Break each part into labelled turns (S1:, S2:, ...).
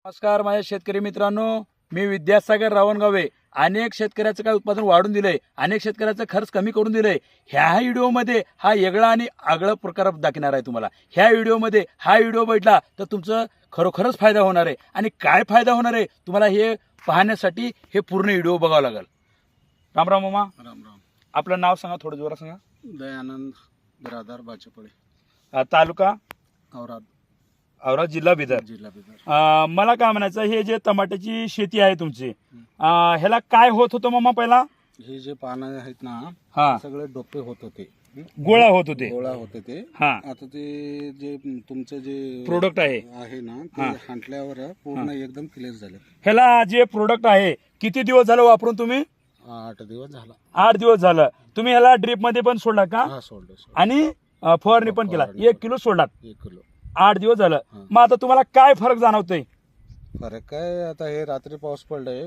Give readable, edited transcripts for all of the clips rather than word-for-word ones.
S1: नमस्कार माझ्या शेतकरी मित्रांनो, मी विद्यासागर रावणगावे. अनेक शेतकऱ्याचं काय उत्पादन वाढून दिलंय, अनेक शेतकऱ्याचं खर्च कमी करून दिलंय. ह्या व्हिडिओमध्ये हा वेगळा आणि आगळा प्रकार दाखवणार आहे तुम्हाला. ह्या व्हिडिओमध्ये हा व्हिडिओ बघितला तर तुमचं खरोखरच फायदा होणार आहे. आणि काय फायदा होणार आहे तुम्हाला हे पाहण्यासाठी हे पूर्ण व्हिडिओ बघावं लागेल. राम राम मामा.
S2: राम राम.
S1: आपलं नाव सांगा, थोडं जोरात सांगा.
S2: दयानंद बिरादार बाचेपळे,
S1: तालुका
S2: औराद,
S1: औराद, जिल्हा बिदर.
S2: जिल्हा बिदर.
S1: मला काय म्हणायचं, हे जे टमाट्याची शेती आहे तुमची, ह्याला काय होत होतं मामा पहिला?
S2: हे जे पानं आहेत ना,
S1: हा,
S2: सगळे डोके होत होते,
S1: गोळा होत होते.
S2: गोळा होते ते.
S1: हा,
S2: आता ते जे तुमचं जे
S1: प्रोडक्ट आहे
S2: ना,
S1: हा.
S2: ते हांटल्यावर पूर्ण एकदम क्लिअर झाले.
S1: ह्याला जे प्रोडक्ट आहे किती दिवस झालं वापरून तुम्ही?
S2: 8 दिवस झाला.
S1: 8 दिवस झालं. तुम्ही ह्याला ड्रीप मध्ये पण सोडला का?
S2: हा, सोडलं.
S1: आणि फवारणी पण केला? 1 किलो सोडलात.
S2: 1 किलो.
S1: 8 दिवस झालं.
S2: हा.
S1: मग आता तुम्हाला काय फरक जाणवतोय?
S2: फरक काय, आता हे रात्री पाऊस पडलाय,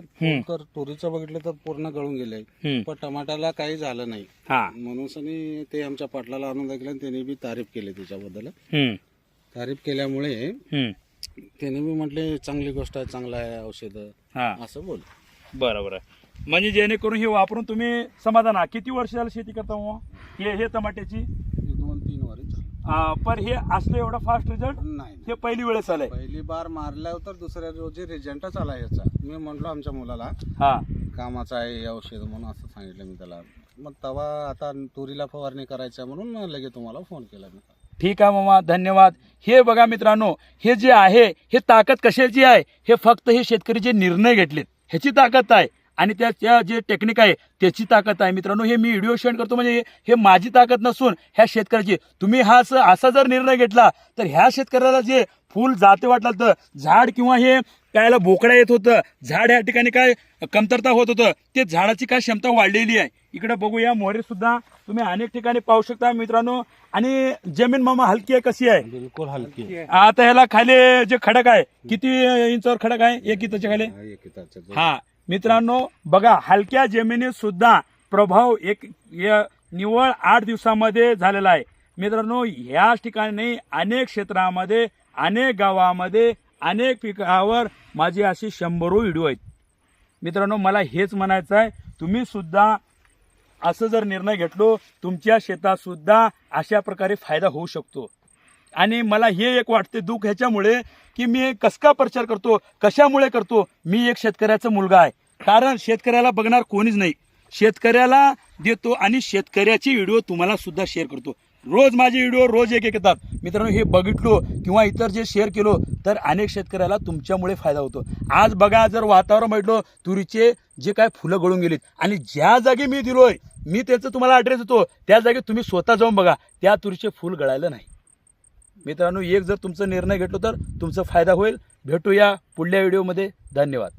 S2: तर तुरीचं बघितलं तर पूर्ण गळून गेलंय, पण टमाट्याला काही झालं नाही.
S1: हा,
S2: म्हणून सनी ते आमच्या पाटलाला आणून दाखलं, त्याने बी तारीफ केली त्याच्याबद्दल. तारीफ केल्यामुळे त्याने बी म्हटले चांगली गोष्ट आहे, चांगला आहे औषध,
S1: हा,
S2: असं बोल.
S1: बरोबर आहे. म्हणजे जेणेकरून हे वापरून तुम्ही समाधान आहात. किती वर्ष झालं शेती करता मग हे टमाट्याची?
S2: 2-3 वर्ष.
S1: पण हे असलं एवढा फास्ट रिझल्ट
S2: नाही,
S1: हे पहिली वेळेस आलंय.
S2: पहिली बार मारल्यावर तर दुसऱ्या रोजी रिझल्टच आला याचा. मी म्हटलो आमच्या मुलाला
S1: हा,
S2: कामाचं आहे हे औषध म्हणून, असं सांगितलं मी त्याला. मग तेव्हा आता तुरीला फवारणी करायचं म्हणून लगेच तुम्हाला फोन केला मी.
S1: ठीक आहे मामा, धन्यवाद. हे बघा मित्रांनो, हे जे आहे हे ताकद कशाची आहे? हे फक्त हे शेतकरी जे निर्णय घेतलेत ह्याची ताकद आहे, आणि त्याच्या जे टेक्निक आहे त्याची ताकद आहे. मित्रांनो, हे मी व्हिडिओ शेअर करतो म्हणजे हे माझी ताकद नसून ह्या शेतकऱ्याची. तुम्ही असा जर निर्णय घेतला तर ह्या शेतकऱ्याला जे फुल जाते वाटलं तर झाड किंवा हे कायला बोकड्या येत होतं, झाड या ठिकाणी काय कमतरता होत होतं, ते झाडाची काय क्षमता वाढलेली आहे. इकडे बघूया, मोहरे सुद्धा तुम्ही अनेक ठिकाणी पाहू शकता मित्रांनो. आणि जमीन मामा हलकी आहे, कशी आहे?
S2: बिलकुल हलकी.
S1: आता ह्याला खाली जे खडक आहे, किती इंचावर खडक आहे? 1 इंचाच्या खाली. हा मित्रांनो बघा, हलक्या जमिनीत सुद्धा प्रभाव निव्वळ 8 दिवसामध्ये झालेला आहे. मित्रांनो, ह्याच ठिकाणी अनेक क्षेत्रामध्ये, अनेक गावामध्ये, अनेक पिकावर माझी अशी 100 व्हिडिओ आहेत. मित्रांनो, मला हेच म्हणायचं आहे, तुम्ही सुद्धा असं जर निर्णय घेतलो, तुमच्या शेतात सुद्धा अशा प्रकारे फायदा होऊ शकतो. आणि मला हे एक वाटते दुःख ह्याच्यामुळे की मी कसं प्रचार करतो, कशामुळे करतो? मी एक शेतकऱ्याचा मुलगा आहे. कारण शेतकऱ्याला बघणार कोणीच नाही. शेतकऱ्याला देतो आणि शेतकऱ्याची व्हिडिओ तुम्हाला सुद्धा शेअर करतो. रोज माझे व्हिडिओ रोज एक येतात. मित्रांनो, हे बघितलो किंवा इतर जे शेअर केलो तर अनेक शेतकऱ्याला तुमच्यामुळे फायदा होतो. आज बघा, जर वातावरण बघितलं, तुरीचे जे काय फुलं गळून गेलीत, आणि ज्या जागी मी दिलोय, मी त्याचं तुम्हाला ॲड्रेस देतो, त्या जागी तुम्ही स्वतः जाऊन बघा, त्या तुरीचे फुल गळायलं नाही. मित्रांनो, एक जर तुमचा निर्णय घेतलो तर तुमचा फायदा होईल. भेटूया पुढल्या व्हिडिओमध्ये. धन्यवाद.